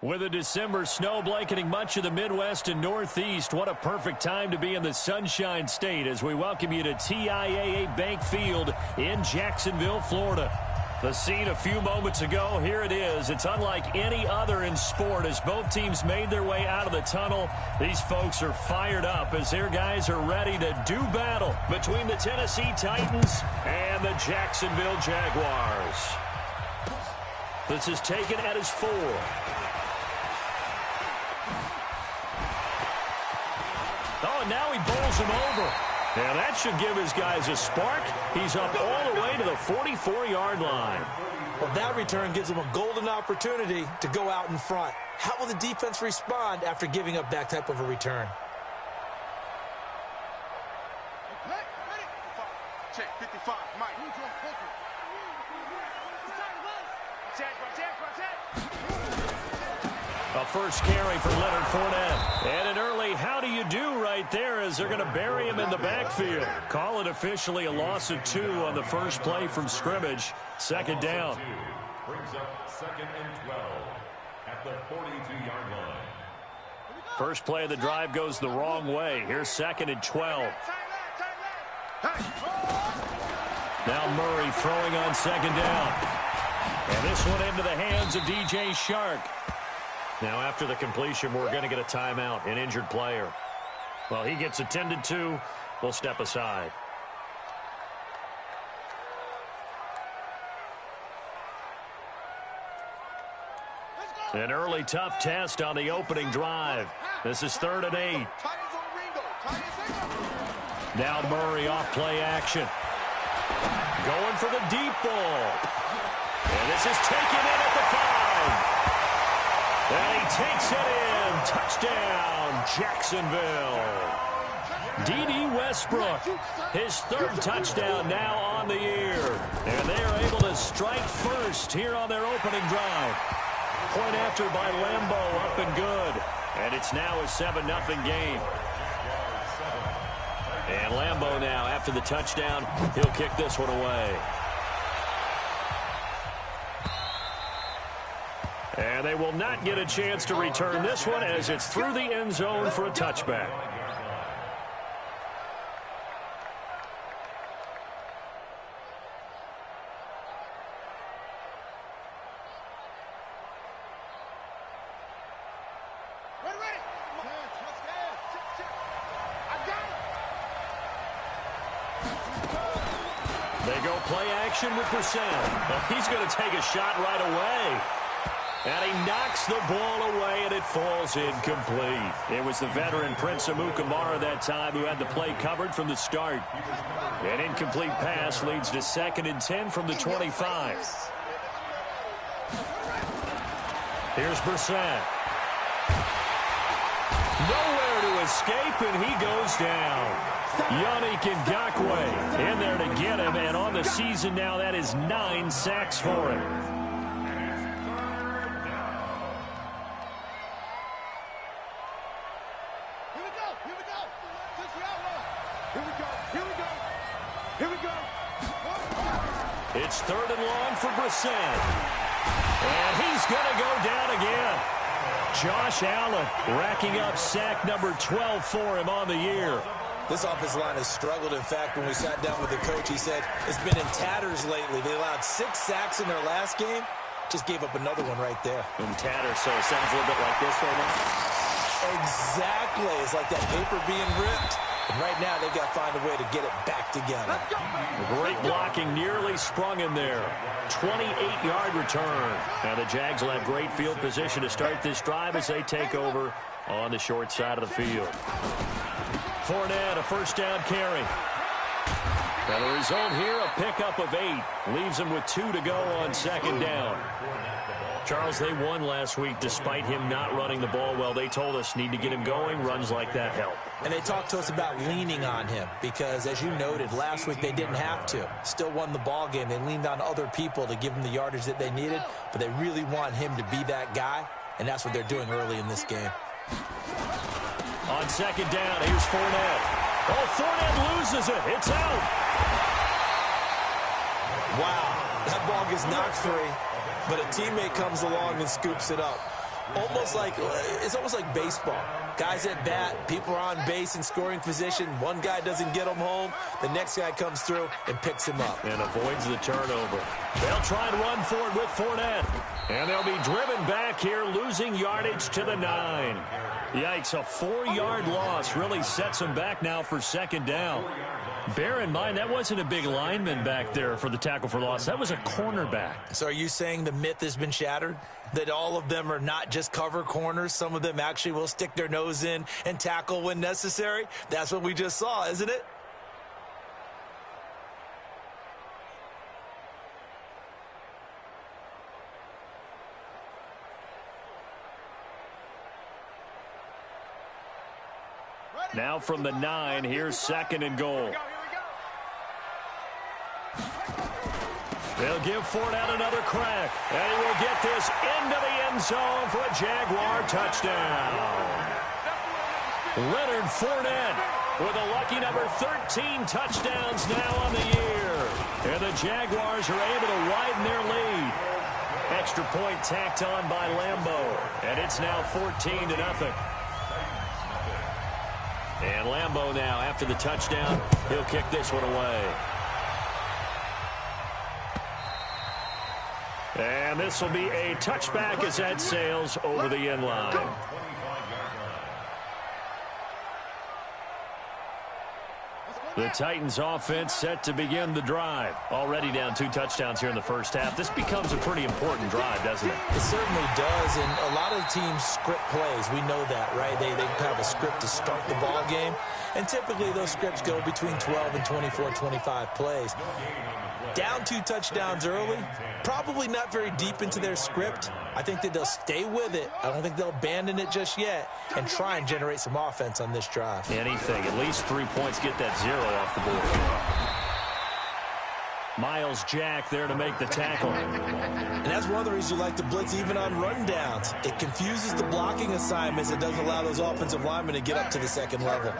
With a December snow blanketing much of the Midwest and Northeast, what a perfect time to be in the Sunshine State as we welcome you to TIAA Bank Field in Jacksonville, Florida. The scene a few moments ago, here it is. It's unlike any other in sport as both teams made their way out of the tunnel. These folks are fired up as their guys are ready to do battle between the Tennessee Titans and the Jacksonville Jaguars. This is taken at his 4. Oh, and now he bowls him over. Now that should give his guys a spark. He's up all the way to the 44-yard line. Well, that return gives him a golden opportunity to go out in front. How will the defense respond after giving up that type of a return? Check 55, Mike. A first carry for Leonard Fournette. And an early how do you do right there as they're going to bury him in the backfield. Call it officially a loss of 2 on the first play from scrimmage. Second down. Brings up 2nd and 12 at the 42-yard line. First play of the drive goes the wrong way. Here's 2nd and 12. Now Murray throwing on 2nd down. And this one into the hands of DJ Shark. Now, after the completion, we're going to get a timeout, an injured player. Well, he gets attended to. We'll step aside. An early tough test on the opening drive. This is 3rd and 8. Now Murray off play action. Going for the deep ball. And this is taken in at the 5. And he takes it in. Touchdown, Jacksonville. D.D. Westbrook, his 3rd touchdown now on the year. And they are able to strike first here on their opening drive. Point after by Lambeau, up and good. And it's now a 7-0 game. And Lambeau now, after the touchdown, he'll kick this one away. And they will not get a chance to return this one as it's through the end zone for a touchback. They go play action with Brissett. He's going to take a shot right away. And he knocks the ball away, and it falls incomplete. It was the veteran Prince Amukamara that time who had the play covered from the start. An incomplete pass leads to 2nd and 10 from the 25. Here's Brissett. Nowhere to escape, and he goes down. Yannick Ngakoue in there to get him, and on the season now, that is 9 sacks for him. It's 3rd and long for Brissett. And he's going to go down again. Josh Allen racking up sack number 12 for him on the year. This offensive line has struggled. In fact, when we sat down with the coach, he said it's been in tatters lately. They allowed 6 sacks in their last game. Just gave up another one right there. In tatters, so it sounds a little bit like this right now. Exactly. It's like that paper being ripped. And right now, they've got to find a way to get it back together. Great blocking, nearly sprung in there. 28-yard return. Now the Jags will have great field position to start this drive as they take over on the short side of the field. Fournette, a first down carry. Now the result here, a pickup of 8. Leaves them with 2 to go on 2nd down. Charles, they won last week despite him not running the ball well. They told us need to get him going. Runs like that help. And they talked to us about leaning on him because, as you noted, last week they didn't have to. Still won the ball game. They leaned on other people to give them the yardage that they needed, but they really want him to be that guy, and that's what they're doing early in this game. On 2nd down, here's Fournette. Oh, Fournette loses it. It's out. Wow, that ball gets knocked free, but a teammate comes along and scoops it up. Almost like, it's almost like baseball. Guys at bat, people are on base in scoring position. One guy doesn't get him home. The next guy comes through and picks him up. And avoids the turnover. They'll try and run for it with Fournette. And they'll be driven back here, losing yardage to the 9. Yikes, a 4-yard loss really sets them back now for second down. Bear in mind, that wasn't a big lineman back there for the tackle for loss. That was a cornerback. So are you saying the myth has been shattered? That all of them are not just cover corners? Some of them actually will stick their nose in and tackle when necessary? That's what we just saw, isn't it? Now from the 9, here's second and goal. They'll give Fournette another crack, and he will get this into the end zone for a Jaguar touchdown. Leonard Fournette with a lucky number 13 touchdowns now on the year. And the Jaguars are able to widen their lead. Extra point tacked on by Lambeau, and it's now 14-0. And Lambeau now, after the touchdown, he'll kick this one away. And this will be a touchback as that sails over the end line. The Titans offense set to begin the drive. Already down 2 touchdowns here in the first half. This becomes a pretty important drive, doesn't it? It certainly does, and a lot of teams script plays. We know that, right? They have a script to start the ball game, and typically those scripts go between 12 and 24, 25 plays. Down 2 touchdowns early, probably not very deep into their script. I think that they'll stay with it. I don't think they'll abandon it just yet and try and generate some offense on this drive. Anything. At least 3 points, get that 0 off the board. Miles Jack there to make the tackle. And that's one of the reasons you like to blitz even on rundowns. It confuses the blocking assignments. It doesn't allow those offensive linemen to get up to the second level.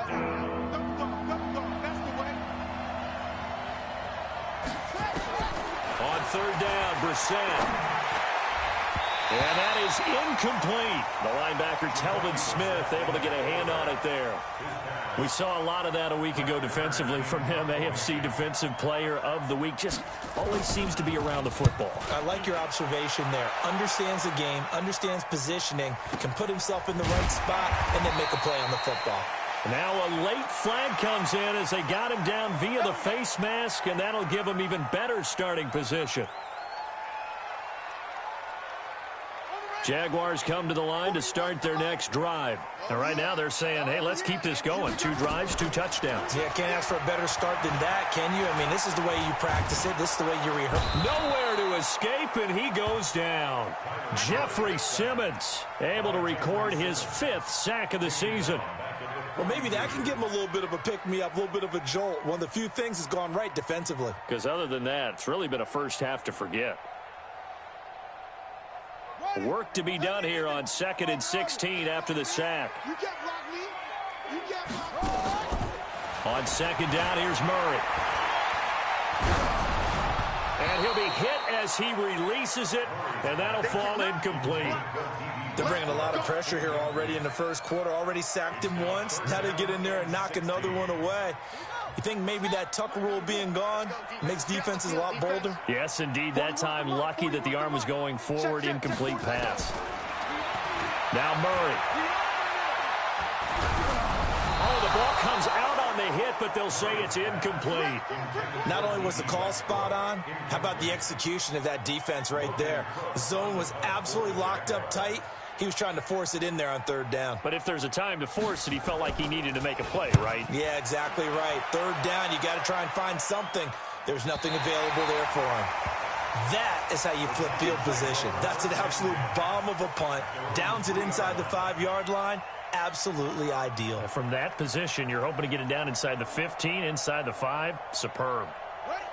On third down, Brissett. And that is incomplete. The linebacker, Telvin Smith, able to get a hand on it there. We saw a lot of that a week ago defensively from him. AFC Defensive Player of the Week. Just always seems to be around the football. I like your observation there. Understands the game, understands positioning, can put himself in the right spot, and then make a play on the football. Now a late flag comes in as they got him down via the face mask, and that'll give him even better starting position. Jaguars come to the line to start their next drive. And right now they're saying, hey, let's keep this going. 2 drives, 2 touchdowns. Yeah, can't ask for a better start than that, can you? I mean, this is the way you practice it. This is the way you rehearse. Nowhere to escape, and he goes down. Jeffrey Simmons able to record his 5th sack of the season. Well, maybe that can give him a little bit of a pick-me-up, a little bit of a jolt. One of the few things that's gone right defensively. Because other than that, it's really been a first half to forget. Work to be done here on 2nd and 16 after the sack. On 2nd down, here's Murray. And he'll be hit as he releases it, and that'll fall incomplete. They're bringing a lot of pressure here already in the first quarter. Already sacked him once. Now to get in there and knock another one away. You think maybe that Tucker rule being gone makes defenses a lot bolder? Yes, indeed. That time, lucky that the arm was going forward. Incomplete pass. Now Murray. Oh, the ball comes out on the hit, but they'll say it's incomplete. Not only was the call spot on, how about the execution of that defense right there? The zone was absolutely locked up tight. He was trying to force it in there on 3rd down. But if there's a time to force it, he felt like he needed to make a play, right? Yeah, exactly right. 3rd down, you got to try and find something. There's nothing available there for him. That is how you flip field position. That's an absolute bomb of a punt. Downs it inside the 5-yard line. Absolutely ideal. From that position, you're hoping to get it down inside the 15, inside the 5. Superb.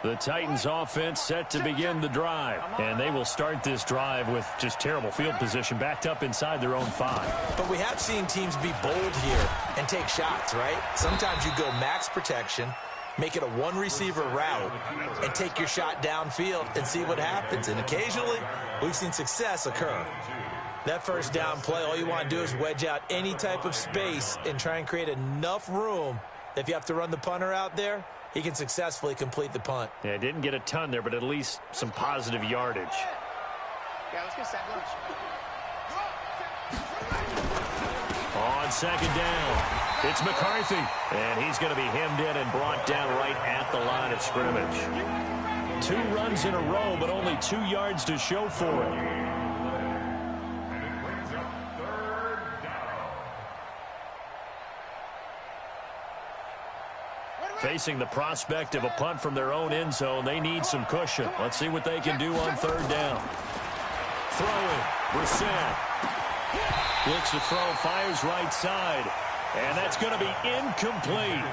The Titans offense set to begin the drive, and they will start this drive with just terrible field position backed up inside their own 5. But we have seen teams be bold here and take shots, right? Sometimes you go max protection, make it a 1-receiver route, and take your shot downfield and see what happens. And occasionally, we've seen success occur. That first down play, all you want to do is wedge out any type of space and try and create enough room that if you have to run the punter out there, he can successfully complete the punt. Yeah, didn't get a ton there, but at least some positive yardage. Yeah, let's get set lunch. On second down, it's McCarthy, and he's going to be hemmed in and brought down right at the line of scrimmage. 2 runs in a row, but only 2 yards to show for it. Facing the prospect of a punt from their own end zone, they need some cushion. Let's see what they can do on third down. Throwing, Brissett. Looks to throw, fires right side. And that's going to be incomplete.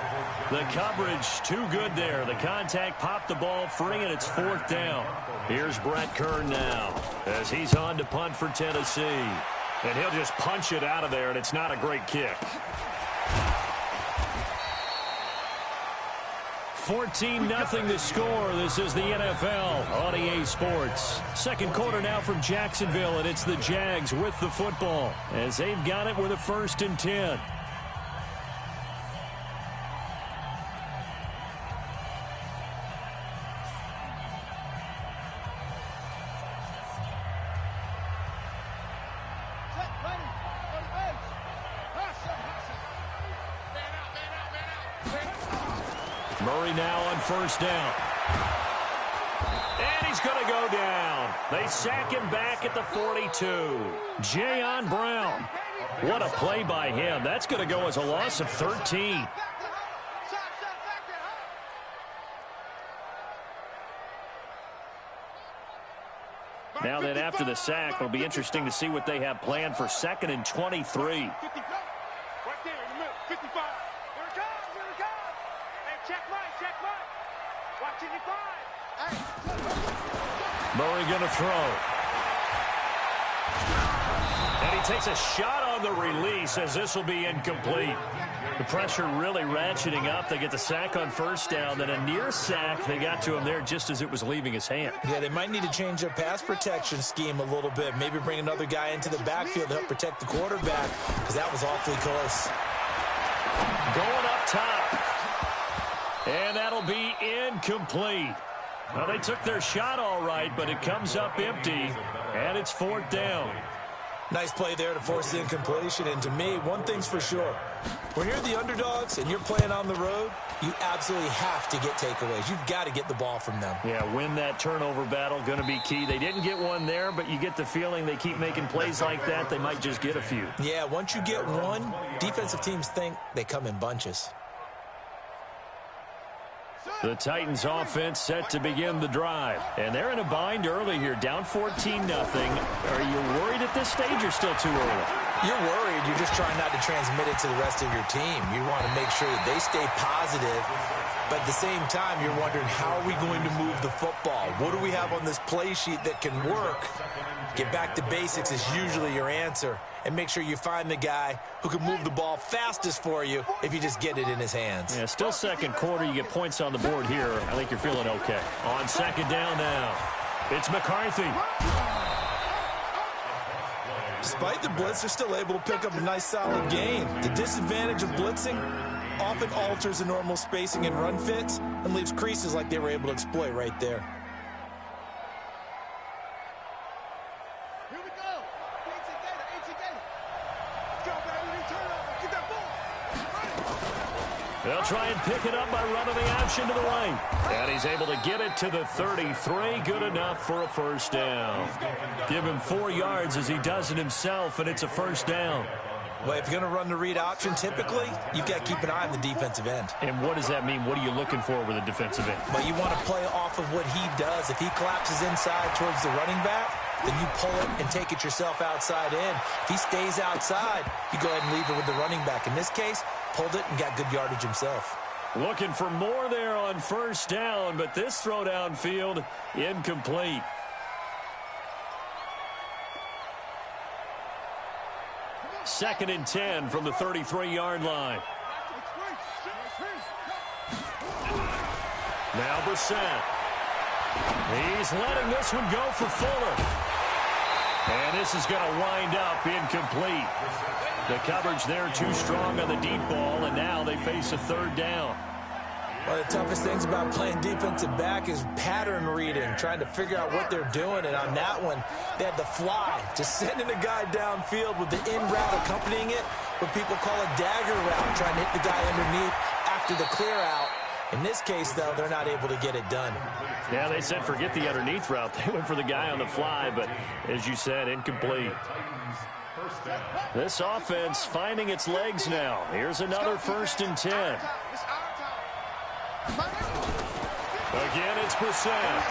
The coverage too good there. The contact popped the ball free, and it's 4th down. Here's Brett Kern now as he's on to punt for Tennessee. And he'll just punch it out of there, and it's not a great kick. 14-0 the score. This is the NFL on EA Sports. Second quarter now from Jacksonville, and it's the Jags with the football as they've got it with a 1st and 10. Murray now on 1st down. And he's going to go down. They sack him back at the 42. Jayon Brown. What a play by him. That's going to go as a loss of 13. Now then, after the sack, it'll be interesting to see what they have planned for 2nd and 23. Right there in the middle, 55. Here it comes, here it comes. Hey, check right. Watch it, 5. Murray going to throw. And he takes a shot on the release as this will be incomplete. The pressure really ratcheting up. They get the sack on 1st down, then a near sack. They got to him there just as it was leaving his hand. Yeah, they might need to change their pass protection scheme a little bit. Maybe bring another guy into the backfield to help protect the quarterback, because that was awfully close. Going up top. And that'll be incomplete. Well, they took their shot all right, but it comes up empty, and it's 4th down. Nice play there to force the incompletion. And to me, one thing's for sure. When you're the underdogs and you're playing on the road, you absolutely have to get takeaways. You've got to get the ball from them. Yeah, win that turnover battle, going to be key. They didn't get one there, but you get the feeling they keep making plays like that, they might just get a few. Yeah, once you get one, defensive teams think they come in bunches. The Titans offense set to begin the drive. And they're in a bind early here, down 14-0. Are you worried at this stage or still too early? You're worried. You're just trying not to transmit it to the rest of your team. You want to make sure that they stay positive. But at the same time, you're wondering, how are we going to move the football? What do we have on this play sheet that can work? Get back to basics is usually your answer. And make sure you find the guy who can move the ball fastest for you if you just get it in his hands. Yeah, still second quarter. You get points on the board here. I think you're feeling okay. On 2nd down now, it's McCarthy. Despite the blitz, they're still able to pick up a nice solid gain. The disadvantage of blitzing often alters the normal spacing and run fits and leaves creases like they were able to exploit right there. Here we go. Let's go, baby. Turnover. Get that ball. They'll try and pick it up by running the option to the right. And he's able to get it to the 33. Good enough for a 1st down. Give him 4 yards as he does it himself, and it's a 1st down. Well, if you're going to run the read option, typically, you've got to keep an eye on the defensive end. And what does that mean? What are you looking for with a defensive end? Well, you want to play off of what he does. If he collapses inside towards the running back, then you pull it and take it yourself outside in. If he stays outside, you go ahead and leave it with the running back. In this case, pulled it and got good yardage himself. Looking for more there on 1st down, but this throw downfield, incomplete. Second and 10 from the 33-yard line. Now Brissett. He's letting this one go for Fuller. And this is going to wind up incomplete. The coverage there too strong on the deep ball, and now they face a third down. One of the toughest things about playing defensive back is pattern reading, trying to figure out what they're doing. And on that one, they had the fly, just sending a guy downfield with the in route accompanying it, what people call a dagger route, trying to hit the guy underneath after the clear out. In this case, though, they're not able to get it done. Yeah, they said forget the underneath route. They went for the guy on the fly, but as you said, incomplete. This offense finding its legs now. Here's another 1st and 10. Again, it's Brissett.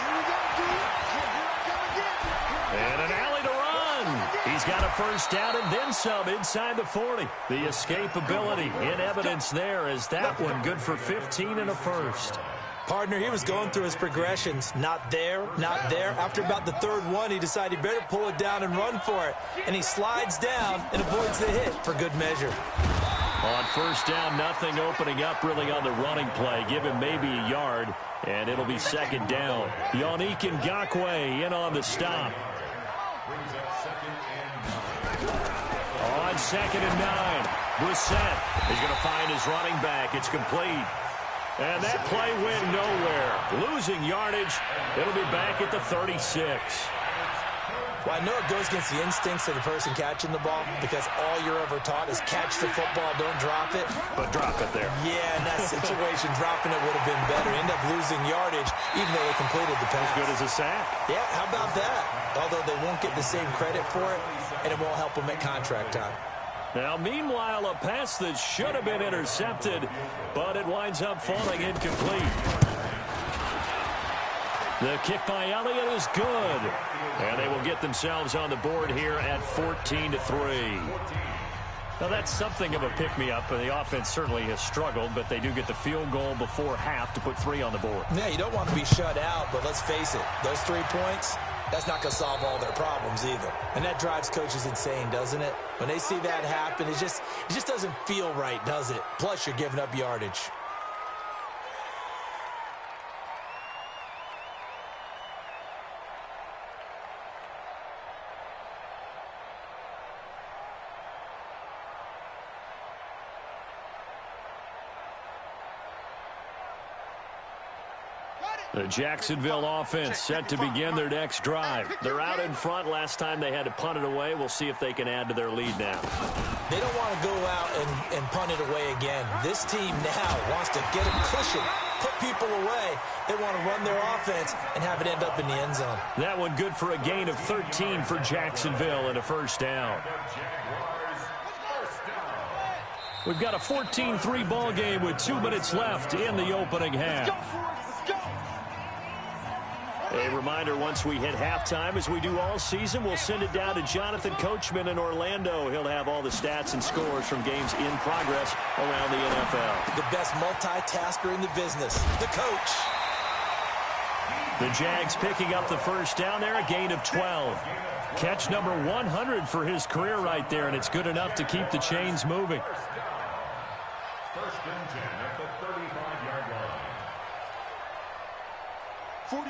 And an alley to run. He's got a 1st down and then some inside the 40. The escapability in evidence there as that one good for 15 and a 1st. Partner, he was going through his progressions. Not there, not there. After about the 3rd one, he decided he better pull it down and run for it. And he slides down and avoids the hit for good measure. On 1st down, nothing opening up really on the running play. Give him maybe a yard, and it'll be 2nd down. Yannick Ngakoue in on the stop. On 2nd and 9, Brissett is going to find his running back. It's complete. And that play went nowhere. Losing yardage. It'll be back at the 36. Well, I know it goes against the instincts of the person catching the ball because all you're ever taught is catch the football, don't drop it. But drop it there. Yeah, in that situation, dropping it would have been better. End up losing yardage, even though they completed the pass. As good as a sack. Yeah, how about that? Although they won't get the same credit for it, and it won't help them at contract time. Now, meanwhile, a pass that should have been intercepted, but it winds up falling incomplete. The kick by Elliott is good. And they will get themselves on the board here at 14-3. Now, that's something of a pick-me-up. The offense certainly has struggled, but they do get the field goal before half to put 3 on the board. Yeah, you don't want to be shut out, but let's face it, those 3 points, that's not going to solve all their problems either. And that drives coaches insane, doesn't it? When they see that happen, it just doesn't feel right, does it? Plus, you're giving up yardage. The Jacksonville offense set to begin their next drive. They're out in front. Last time they had to punt it away. We'll see if they can add to their lead now. They don't want to go out and punt it away again. This team now wants to get a cushion, put people away. They want to run their offense and have it end up in the end zone. That one good for a gain of 13 for Jacksonville and a 1st down. We've got a 14-3 ball game with 2 minutes left in the opening half. A reminder, once we hit halftime, as we do all season, we'll send it down to Jonathan Coachman in Orlando. He'll have all the stats and scores from games in progress around the NFL. The best multitasker in the business, the coach. The Jags picking up the 1st down there, a gain of 12. Catch number 100 for his career right there, and it's good enough to keep the chains moving. 1st and 10 at the 35-yard line.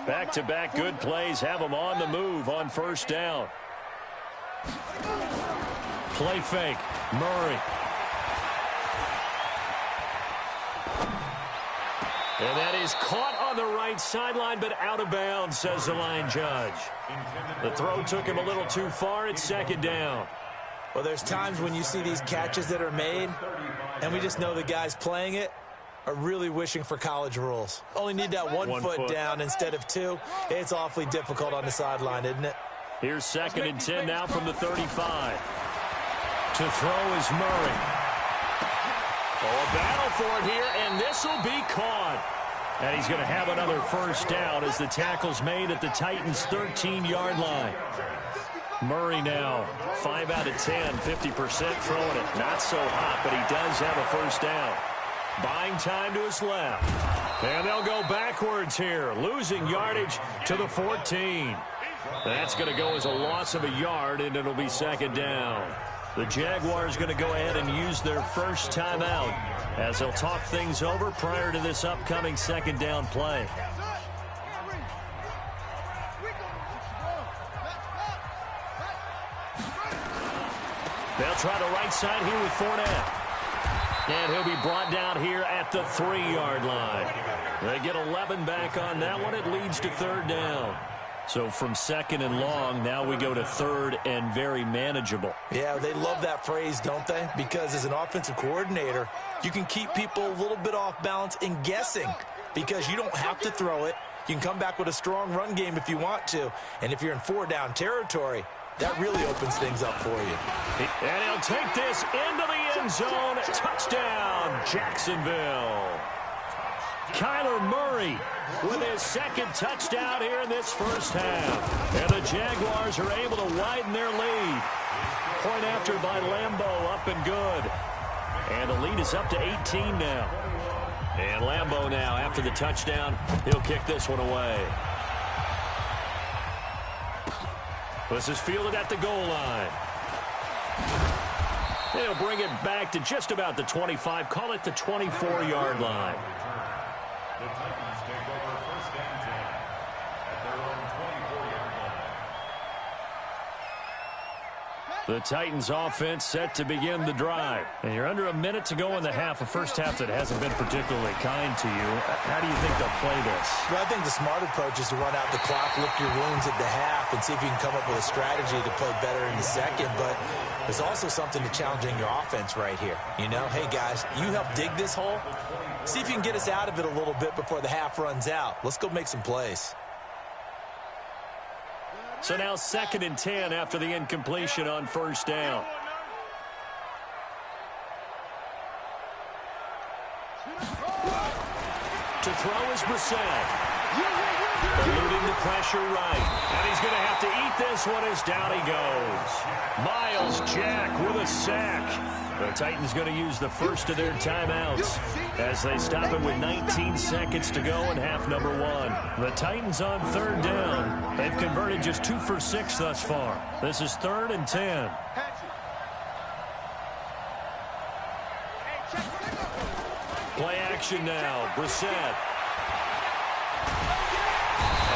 Back-to-back good plays have them on the move on 1st down. Play fake. Murray. And that is caught on the right sideline, but out of bounds, says the line judge. The throw took him a little too far. It's 2nd down. Well, there's times when you see these catches that are made, and we just know the guys playing it are really wishing for college rules. Only need that one foot down instead of 2. It's awfully difficult on the sideline, isn't it? Here's 2nd and 10 now from the 35. To throw is Murray. Oh, a battle for it here, and this will be caught. And he's going to have another 1st down as the tackle's made at the Titans' 13-yard line. Murray now, 5 out of 10, 50% throwing it. Not so hot, but he does have a 1st down. Buying time to his left. And they'll go backwards here, losing yardage to the 14. That's going to go as a loss of a yard, and it'll be 2nd down. The Jaguars going to go ahead and use their 1st timeout as they'll talk things over prior to this upcoming 2nd down play. They'll try the right side here with Fournette. And he'll be brought down here at the 3-yard line. They get 11 back on that one. It leads to 3rd down. So from 2nd and long, now we go to 3rd and very manageable. Yeah, they love that phrase, don't they? Because as an offensive coordinator, you can keep people a little bit off balance and guessing because you don't have to throw it. You can come back with a strong run game if you want to. And if you're in 4-down territory, that really opens things up for you. And he'll take this into the end zone. Touchdown, Jacksonville. Kyler Murray with his 2nd touchdown here in this first half. And the Jaguars are able to widen their lead. Point after by Lambeau, up and good. And the lead is up to 18 now. And Lambeau now, after the touchdown, he'll kick this one away. This is fielded at the goal line. They'll bring it back to just about the 25. Call it the 24-yard line. The Titans take over 1st and 10 at their own 24-yard line. The Titans offense set to begin the drive. And you're under a minute to go in the half, a first half that hasn't been particularly kind to you. How do you think they'll play this? Well, I think the smart approach is to run out the clock, lick your wounds at the half, and see if you can come up with a strategy to play better in the second. But there's also something to challenging your offense right here. You know, hey, guys, you help dig this hole. See if you can get us out of it a little bit before the half runs out. Let's go make some plays. So now 2nd and 10 after the incompletion on 1st down. To throw is Brissett. Eluding the pressure right. And he's going to have to eat this one as down he goes. Miles Jack with a sack. The Titans going to use the first of their timeouts as they stop it with 19 seconds to go in half number 1. The Titans on 3rd down. They've converted just 2 for 6 thus far. This is 3rd and 10. Play action now. Brissett.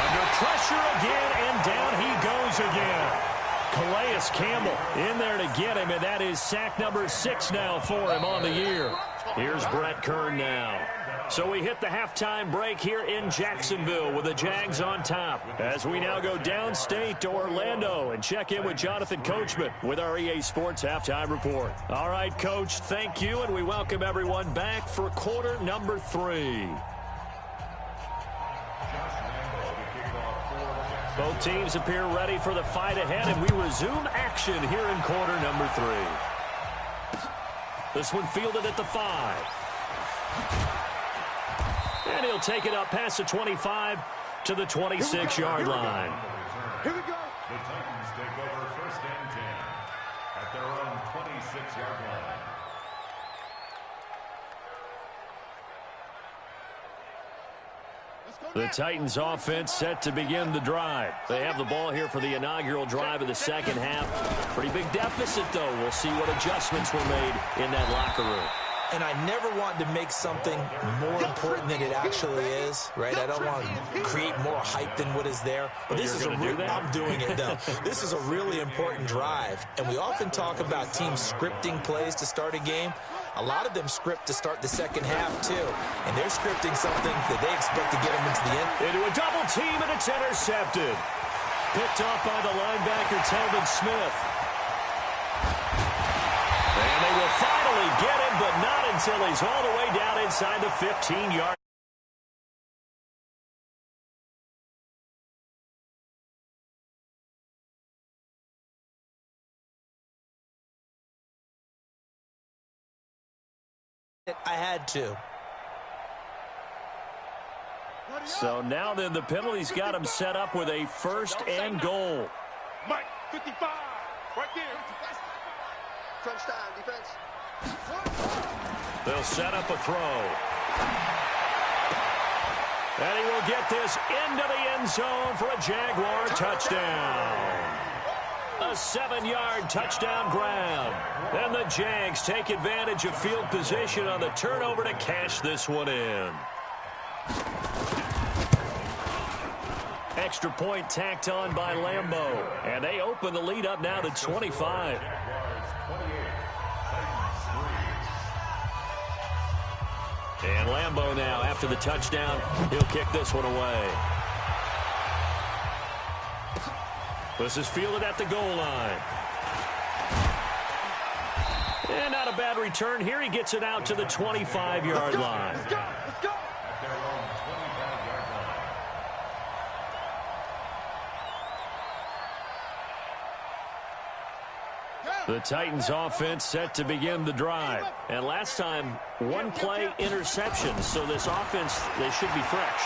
Under pressure again, and down he goes again. Calais Campbell in there to get him, and that is sack number 6 now for him on the year. Here's Brett Kern now. So we hit the halftime break here in Jacksonville with the Jags on top as we now go downstate to Orlando and check in with Jonathan Coachman with our EA Sports Halftime Report. All right, Coach, thank you, and we welcome everyone back for quarter number 3. Both teams appear ready for the fight ahead, and we resume action here in quarter number 3. This one fielded at the 5. And he'll take it up past the 25 to the 26-yard line. Here we go. The Titans take over 1st and 10 at their own 26-yard line. The Titans offense set to begin the drive. They have the ball here for the inaugural drive of the second half. Pretty big deficit, though. We'll see what adjustments were made in that locker room. And I never want to make something more important than it actually is, right? I don't want to create more hype than what is there. But this is I'm doing it, though. This is a really important drive. And we often talk about teams scripting plays to start a game. A lot of them script to start the second half, too. And they're scripting something that they expect to get them into the end. Into a double team, and it's intercepted. Picked off by the linebacker, Telvin Smith. And they will finally get him, but not until he's all the way down inside the 15-yard. I had to. So now then the penalty's got him set up with a 1st and goal. Mike, 55, right there. Crunch time, defense. They'll set up a throw. And he will get this into the end zone for a Jaguar touchdown. A 7-yard touchdown grab. And the Jags take advantage of field position on the turnover to cash this one in. Extra point tacked on by Lambeau. And they open the lead up now to 25. And Lambeau now, after the touchdown, he'll kick this one away. This is fielded at the goal line. And not a bad return here. He gets it out to the 25-yard line. Let's go. Let's go. At their own 25-yard line. The Titans offense set to begin the drive. And last time, one play interception. So this offense, they should be fresh.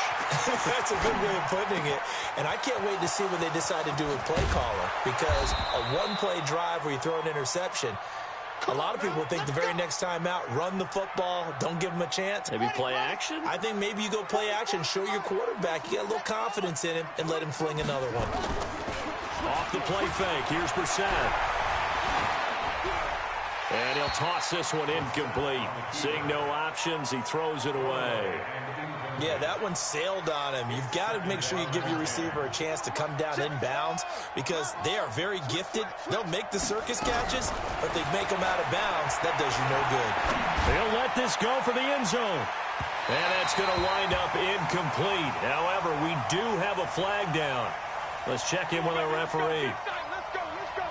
That's a good way of putting it. And I can't wait to see what they decide to do with play caller. Because a one-play drive where you throw an interception, a lot of people think the very next time out, run the football, don't give them a chance. Maybe play action? I think maybe you go play action, show your quarterback, you get a little confidence in him, and let him fling another one. Off the play fake. Here's Brissett. And he'll toss this one incomplete. Seeing no options, he throws it away. Yeah, that one sailed on him. You've got to make sure you give your receiver a chance to come down inbounds because they are very gifted. They'll make the circus catches, but they make them out of bounds. That does you no good. He'll let this go for the end zone. And that's going to wind up incomplete. However, we do have a flag down. Let's check in with our referee. Let's go. Let's go.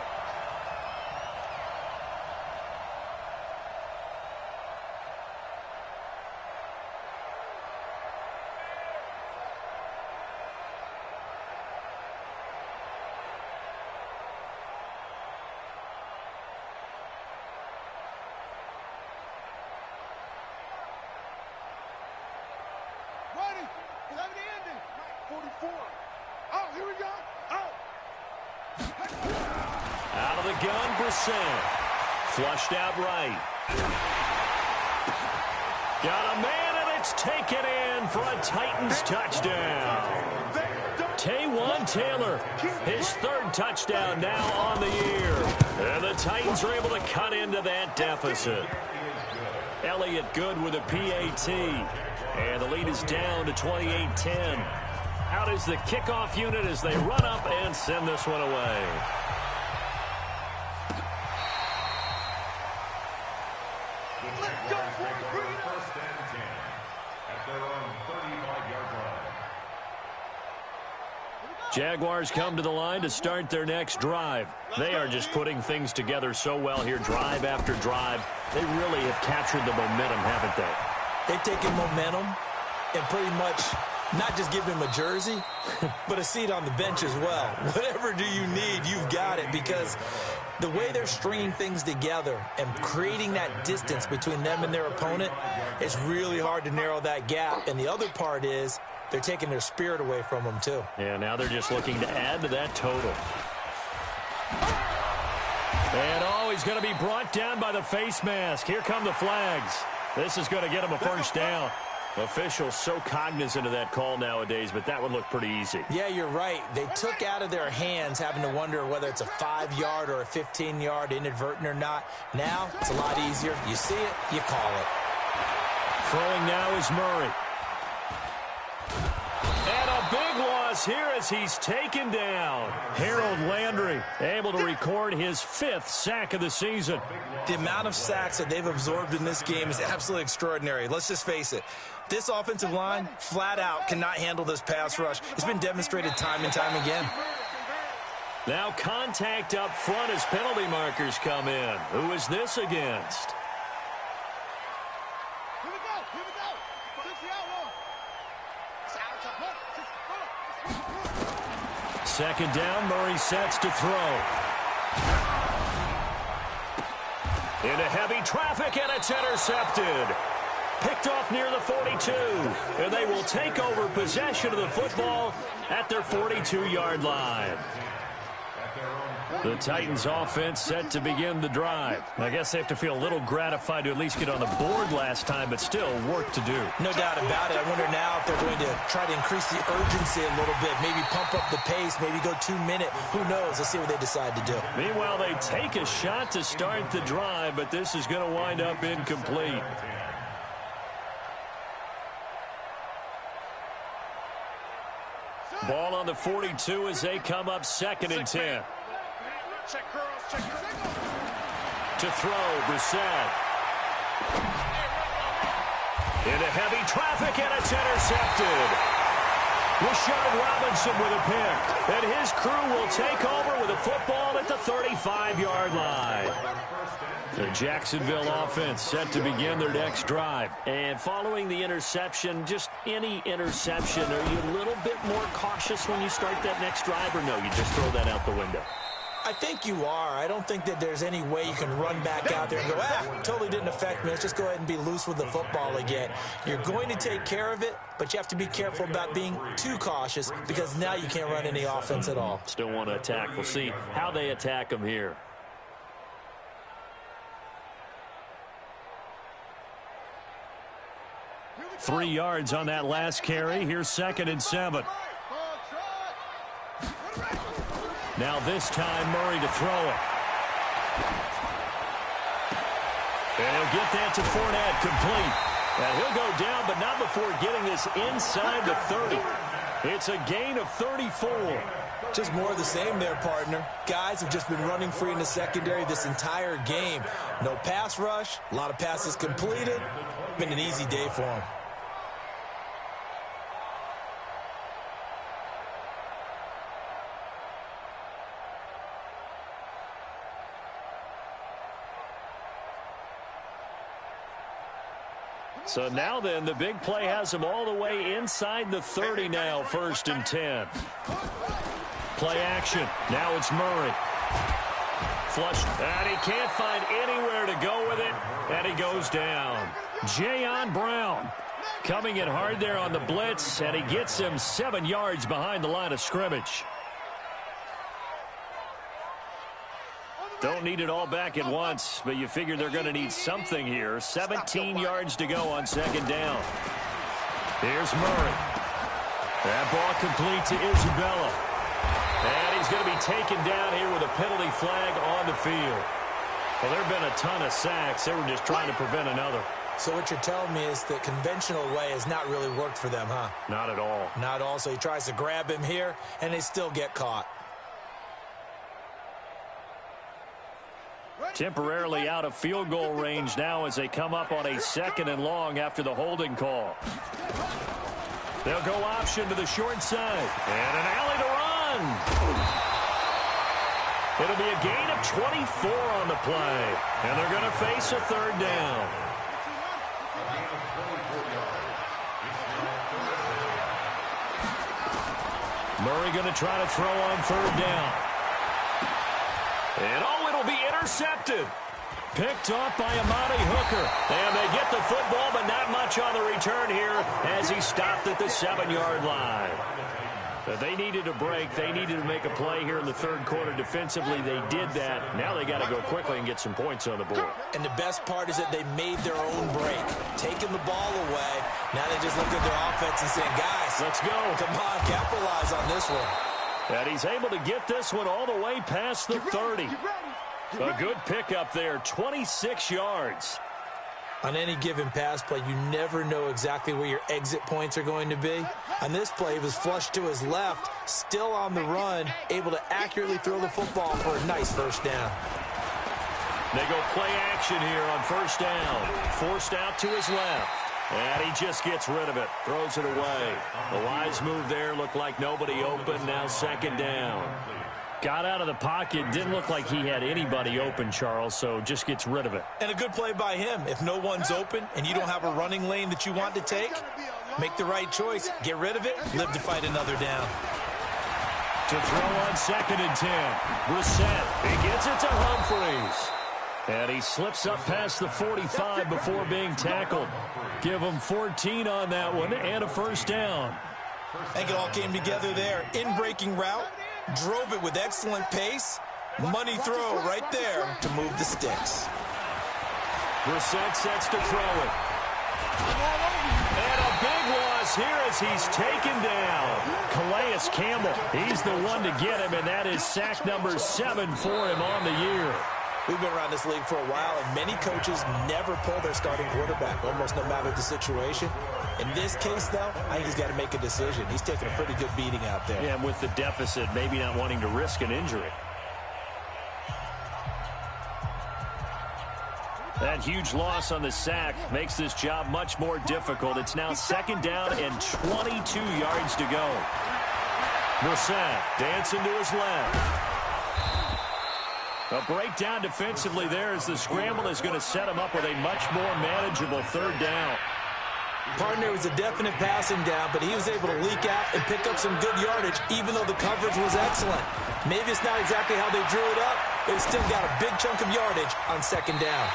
Ready. 11 ending. 44. Oh, here we go. Oh. Out of the gun, Brissett. Flushed out right. Got a man, and it's taken in for a Titans touchdown. Taywan Taylor, his third touchdown now on the year. And the Titans are able to cut into that deficit. Elliott Good with a PAT. And the lead is down to 28-10. Out is the kickoff unit as they run up and send this one away. The Jaguars take over first and 10 at their own 35-yard line. Jaguars come to the line to start their next drive. They are just putting things together so well here, drive after drive. They really have captured the momentum, haven't they? They've taken momentum and pretty much not just give him a jersey, but a seat on the bench as well. Whatever do you need, you've got it, because the way they're stringing things together and creating that distance between them and their opponent, it's really hard to narrow that gap. And the other part is they're taking their spirit away from them, too. Yeah, now they're just looking to add to that total. And he's going to be brought down by the face mask. Here come the flags. This is going to get him a first down. Officials so cognizant of that call nowadays, but that would look pretty easy. Yeah, you're right. They took out of their hands having to wonder whether it's a 5-yard or a 15-yard inadvertent or not. Now, it's a lot easier. You see it, you call it. Throwing now is Murray. And a big loss here as he's taken down. Harold Landry able to record his 5th sack of the season. The amount of sacks that they've absorbed in this game is absolutely extraordinary. Let's just face it. This offensive line, flat out, cannot handle this pass rush. It's been demonstrated time and time again. Now contact up front as penalty markers come in. Who is this against? Here we go. Here we go. Six the outlaw. Second down, Murray sets to throw. Into heavy traffic, and it's intercepted. Picked off near the 42, and they will take over possession of the football at their 42-yard line. The Titans offense set to begin the drive. I guess they have to feel a little gratified to at least get on the board last time, but still work to do. No doubt about it. I wonder now if they're going to try to increase the urgency a little bit, maybe pump up the pace, maybe go 2-minute. Who knows? Let's see what they decide to do. Meanwhile, they take a shot to start the drive, but this is going to wind up incomplete. Ball on the 42 as they come up 2nd and 10. Check girls, check girls. To throw, Brissett. Into heavy traffic, and it's intercepted. Rashard Robinson with a pick. And his crew will take over with a football at the 35-yard line. The Jacksonville offense set to begin their next drive. And following the interception, just any interception, are you a little bit more cautious when you start that next drive, or no, you just throw that out the window? I think you are. I don't think that there's any way you can run back out there and go, totally didn't affect me. Let's just go ahead and be loose with the football again. You're going to take care of it, but you have to be careful about being too cautious because now you can't run any offense at all. Still want to attack. We'll see how they attack them here. Three yards on that last carry. Here's 2nd and 7. Now this time, Murray to throw it. And he'll get that to Fournette, complete. And he'll go down, but not before getting this inside the 30. It's a gain of 34. Just more of the same there, partner. Guys have just been running free in the secondary this entire game. No pass rush, a lot of passes completed. Been an easy day for them. So now then, the big play has him all the way inside the 30 now, 1st and 10. Play action. Now it's Murray. Flush. And he can't find anywhere to go with it. And he goes down. Jayon Brown coming in hard there on the blitz. And he gets him 7 yards behind the line of scrimmage. Don't need it all back at once, but you figure they're going to need something here. 17 yards to go on 2nd down. Here's Murray. That ball complete to Isabella. And he's going to be taken down here with a penalty flag on the field. Well, there have been a ton of sacks. They were just trying to prevent another. So what you're telling me is the conventional way has not really worked for them, huh? Not at all. Not at all. So he tries to grab him here, and they still get caught. Temporarily out of field goal range now as they come up on a 2nd and long after the holding call. They'll go option to the short side. And an alley to run. It'll be a gain of 24 on the play. And they're going to face a 3rd down. Murray going to try to throw on 3rd down. And it'll be intercepted. Picked off by Amani Hooker. And they get the football, but not much on the return here as he stopped at the 7-yard line. They needed a break. They needed to make a play here in the 3rd quarter defensively. They did that. Now they got to go quickly and get some points on the board. And the best part is that they made their own break. Taking the ball away. Now they just look at their offense and saying, guys, let's go. Come on, capitalize on this one. And he's able to get this one all the way past the 30. A good pickup there, 26 yards. On any given pass play, you never know exactly where your exit points are going to be. On this play, he was flushed to his left, still on the run, able to accurately throw the football for a nice 1st down. They go play action here on 1st down. Forced out to his left. And he just gets rid of it. Throws it away. The wise move there. Looked like nobody open. Now 2nd down. Got out of the pocket. Didn't look like he had anybody open, Charles, so just gets rid of it. And a good play by him. If no one's open and you don't have a running lane that you want to take, make the right choice. Get rid of it. Live to fight another down. To throw on 2nd and 10. Brissett. He gets it to Humphreys. And he slips up past the 45 before being tackled. Give him 14 on that one and a 1st down. I think it all came together there. In-breaking route. Drove it with excellent pace. Money throw right there to move the sticks. Brissett sets to throw it. And a big loss here as he's taken down. Calais Campbell, he's the one to get him, and that is sack number 7 for him on the year. We've been around this league for a while, and many coaches never pull their starting quarterback, almost no matter the situation. In this case, though, I think he's got to make a decision. He's taking a pretty good beating out there. Yeah, and with the deficit, maybe not wanting to risk an injury. That huge loss on the sack makes this job much more difficult. It's now 2nd down and 22 yards to go. Brissett dancing to his left. A breakdown defensively there as the scramble is going to set him up with a much more manageable 3rd down. Partner was a definite passing down, but he was able to leak out and pick up some good yardage, even though the coverage was excellent. Maybe it's not exactly how they drew it up, but it's still got a big chunk of yardage on 2nd down.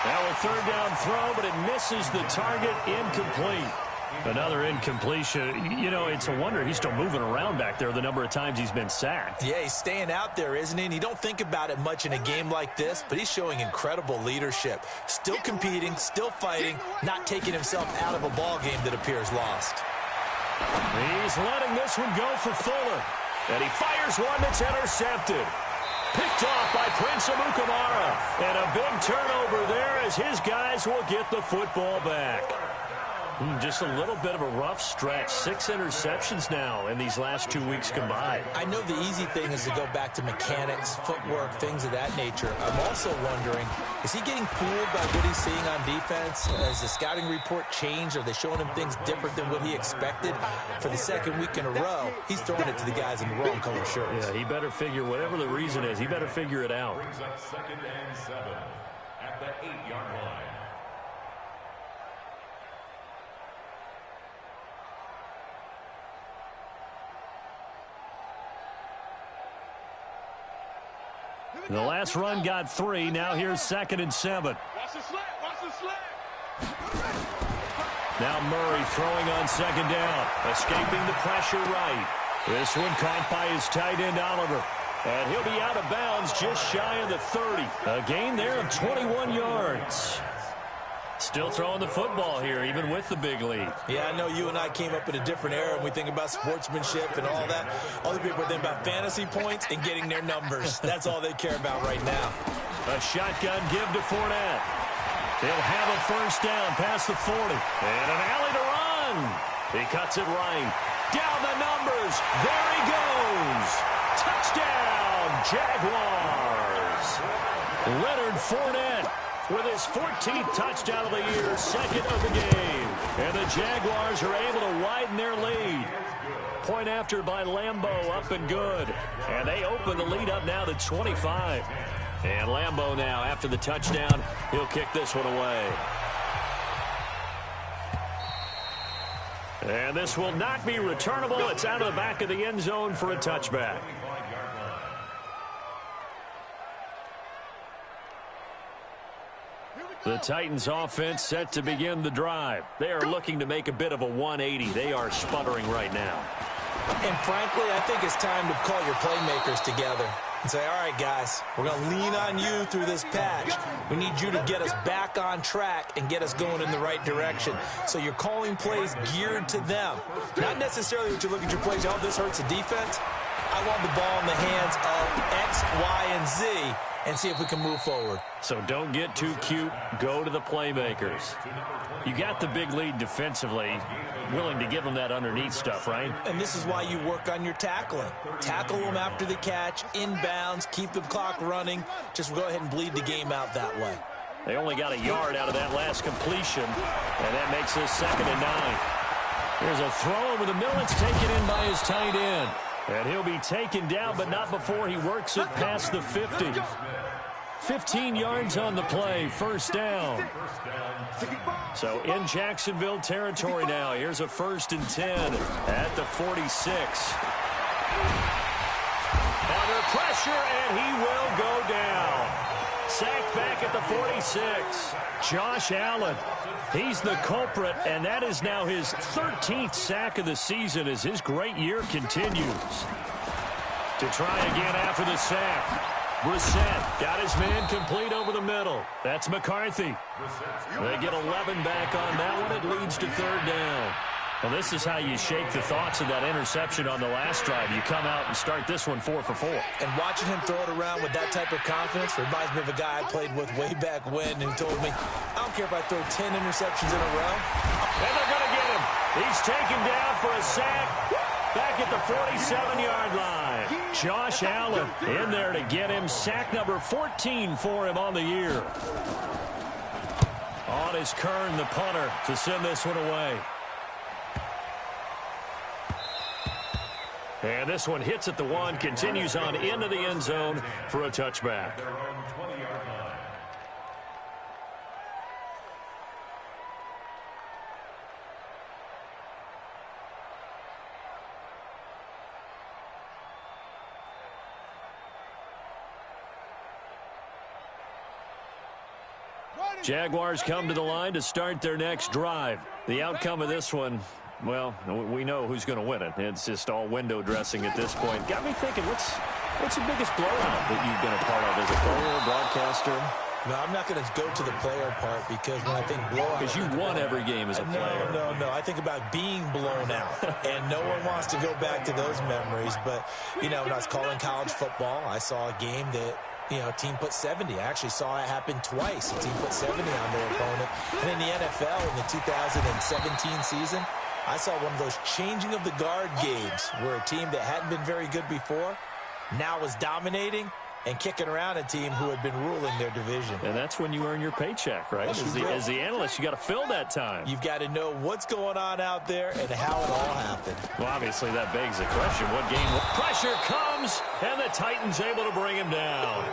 Now a 3rd down throw, but it misses the target, incomplete. Another incompletion. You know, it's a wonder he's still moving around back there the number of times he's been sacked. Yeah, he's staying out there, isn't he? And you don't think about it much in a game like this, but he's showing incredible leadership. Still competing, still fighting, not taking himself out of a ball game that appears lost. He's letting this one go for Fuller. And he fires one that's intercepted. Picked off by Prince Amukamara. And a big turnover there as his guys will get the football back. Just a little bit of a rough stretch. 6 interceptions now in these last 2 weeks combined. I know the easy thing is to go back to mechanics, footwork, things of that nature. I'm also wondering, is he getting fooled by what he's seeing on defense? Has the scouting report changed? Are they showing him things different than what he expected? For the 2nd week in a row, he's throwing it to the guys in the wrong color shirts. Yeah, he better figure, whatever the reason is, he better figure it out. Brings up 2nd and 7 at the 8-yard line. The last run got 3. Now here's 2nd and 7. Watch the slant. Watch the slant. Now Murray throwing on 2nd down. Escaping the pressure right. This one caught by his tight end, Oliver. And he'll be out of bounds just shy of the 30. A gain there of 21 yards. Still throwing the football here, even with the big lead. Yeah, I know you and I came up in a different era and we think about sportsmanship and all that. Other people think about fantasy points and getting their numbers. That's all they care about right now. A shotgun give to Fournette. He'll have a 1st down past the 40. And an alley to run. He cuts it right. Down the numbers. There he goes. Touchdown, Jaguars. Leonard Fournette with his 14th touchdown of the year, 2nd of the game. And the Jaguars are able to widen their lead. Point after by Lambeau, up and good. And they open the lead up now to 25. And Lambeau now, after the touchdown, he'll kick this one away. And this will not be returnable. It's out of the back of the end zone for a touchback. The Titans offense set to begin the drive. They are looking to make a bit of a 180. They are sputtering right now. And frankly, I think it's time to call your playmakers together and say, all right, guys, we're going to lean on you through this patch. We need you to get us back on track and get us going in the right direction. So you're calling plays geared to them. Not necessarily what you look at your plays, oh, this hurts the defense. I want the ball in the hands of X, Y, and Z and see if we can move forward. So don't get too cute. Go to the playmakers. You got the big lead defensively. Willing to give them that underneath stuff, right? And this is why you work on your tackling. Tackle them after the catch, inbounds, keep the clock running. Just go ahead and bleed the game out that way. They only got a yard out of that last completion, and that makes this 2nd and 9. Here's a throw over the middle. It's taken in by his tight end. And he'll be taken down, but not before he works it past the 50. 15 yards on the play, 1st down. So in Jacksonville territory now. Here's a 1st and 10 at the 46. Under pressure, and he will go down. Sacked back at the 46. Josh Allen, he's the culprit, and that is now his 13th sack of the season as his great year continues. To try again after the sack. Brissett got his man complete over the middle. That's McCarthy. They get 11 back on that one. It leads to 3rd down. Well, this is how you shake the thoughts of that interception on the last drive. You come out and start this one 4 for 4. And watching him throw it around with that type of confidence reminds me of a guy I played with way back when who told me, I don't care if I throw 10 interceptions in a row. And they're going to get him. He's taken down for a sack. Back at the 47-yard line. Josh Allen in there to get him. Sack number 14 for him on the year. on is Kern, the punter, to send this one away. And this one hits at the 1, continues on into the end zone for a touchback. Jaguars come to the line to start their next drive. The outcome of this one, well, we know who's going to win it. It's just all window dressing at this point. Got me thinking, what's the biggest blowout that you've been a part of as a player or broadcaster? No, I'm not going to go to the player part because when I think blowout... Because you won every game as a player. No. I think about being blown out. And no one wants to go back to those memories. But, you know, when I was calling college football, I saw a game that... a team put 70. I actually saw it happen twice. A team put 70 on their opponent. And in the NFL, in the 2017 season, I saw one of those changing of the guard games where a team that hadn't been very good before now was dominating and kicking around a team who had been ruling their division. And that's when you earn your paycheck, right? As the analyst, you got to fill that time. You've got to know what's going on out there and how it all happened. Well, obviously, that begs the question. What game? Pressure comes, and the Titans able to bring him down.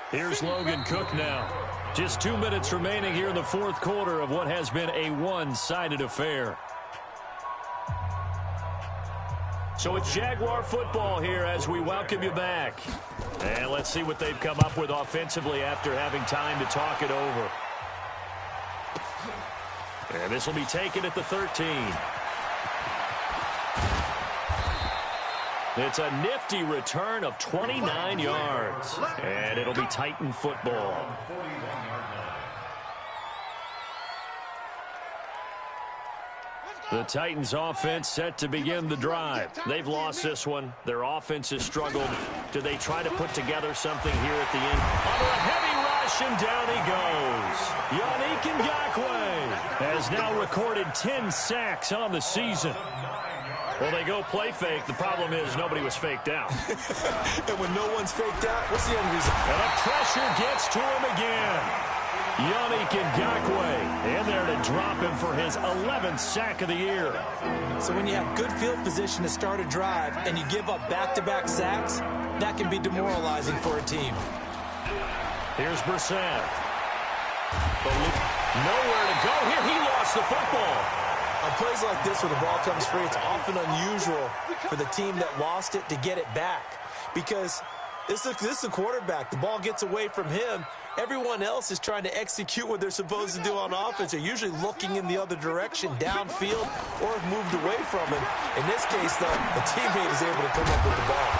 Here's Logan Cook now. Just 2 minutes remaining here in the fourth quarter of what has been a one-sided affair. So it's Jaguar football here as we welcome you back. And let's see what they've come up with offensively after having time to talk it over. And this will be taken at the 13. It's a nifty return of 29 yards. And it'll be Titan football. The Titans offense set to begin the drive. They've lost this one. Their offense has struggled. Do they try to put together something here at the end? Under a heavy rush, and down he goes. Yannick Ngakoue has now recorded 10 sacks on the season. Well, they go play fake. The problem is nobody was faked out. And when no one's faked out, what's the end result? And the pressure gets to him again. Yannick Ngakoue in there to drop him for his 11th sack of the year. So when you have good field position to start a drive and you give up back-to-back sacks, that can be demoralizing for a team. Here's Brissett. Nowhere to go here. He lost the football. On plays like this, when the ball comes free, it's often unusual for the team that lost it to get it back. Because this is a quarterback. The ball gets away from him. Everyone else is trying to execute what they're supposed to do on offense. They're usually looking in the other direction, downfield, or have moved away from him. In this case, though, the teammate is able to come up with the ball.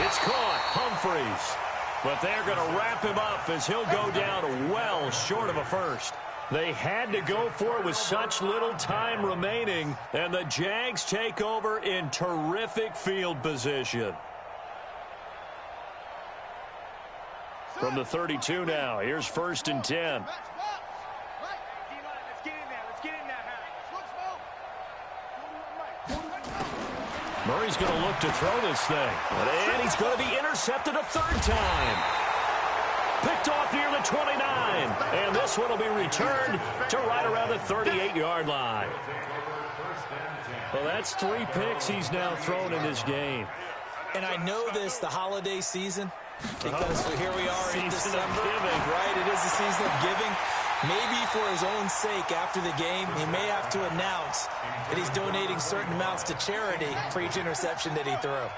It's caught. Humphreys. But they're going to wrap him up as he'll go down well short of a first. They had to go for it with such little time remaining, and the Jags take over in terrific field position. From the 32 now, here's 1st and 10. Murray's going to look to throw this thing. And he's going to be intercepted a third time. Picked off near the 29. And this one will be returned to right around the 38-yard line. Well, that's 3 picks he's now thrown in this game. And I know this, the holiday season, because here we are in December, right? It is the season of giving. Maybe for his own sake, after the game, he may have to announce that he's donating certain amounts to charity for each interception that he threw.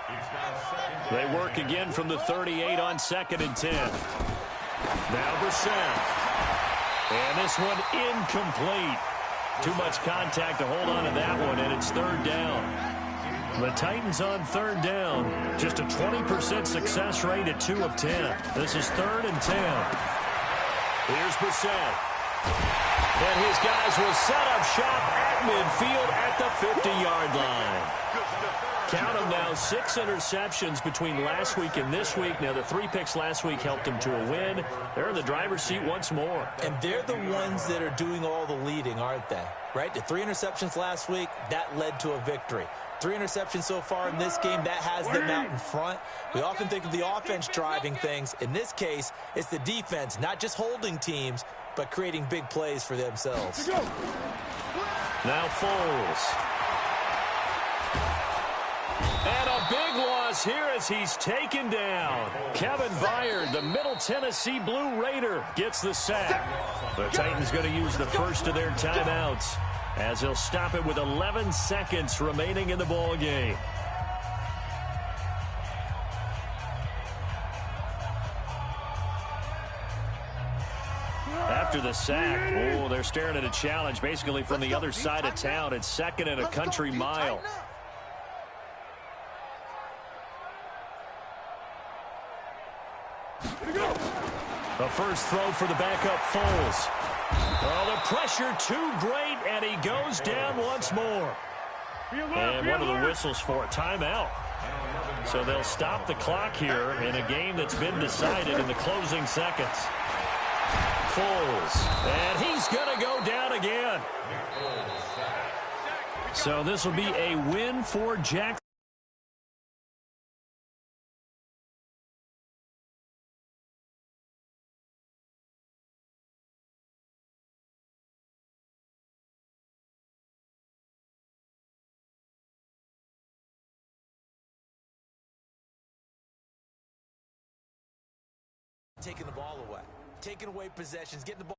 They work again from the 38 on 2nd and 10. Now Brissett. And this one incomplete. Too much contact to hold on to that one, and it's 3rd down. The Titans on 3rd down. Just a 20% success rate at 2 of 10. This is 3rd and 10. Here's Brissett. And his guys will set up shop at midfield at the 50-yard line. Count them now, 6 interceptions between last week and this week. Now, the 3 picks last week helped them to a win. They're in the driver's seat once more. And they're the ones that are doing all the leading, aren't they? Right? The 3 interceptions last week, that led to a victory. 3 interceptions so far in this game, that has them out in front. We often think of the offense driving things. In this case, it's the defense, not just holding teams, but creating big plays for themselves. Now Foles. And a big loss here as he's taken down. Kevin Byard, the Middle Tennessee Blue Raider, gets the sack. The Titans going to use the first of their timeouts as they'll stop it with 11 seconds remaining in the ball game. After the sack, they're staring at a challenge basically from the other side of town. It's 2nd and a country mile. The first throw for the backup Foles. Oh, the pressure too great, and he goes down once more. And one of the whistles for a timeout. So they'll stop the clock here in a game that's been decided in the closing seconds. Foles, and he's going to go down again. So this will be a win for Jackson. Taking the ball away, taking away possessions, getting the ball.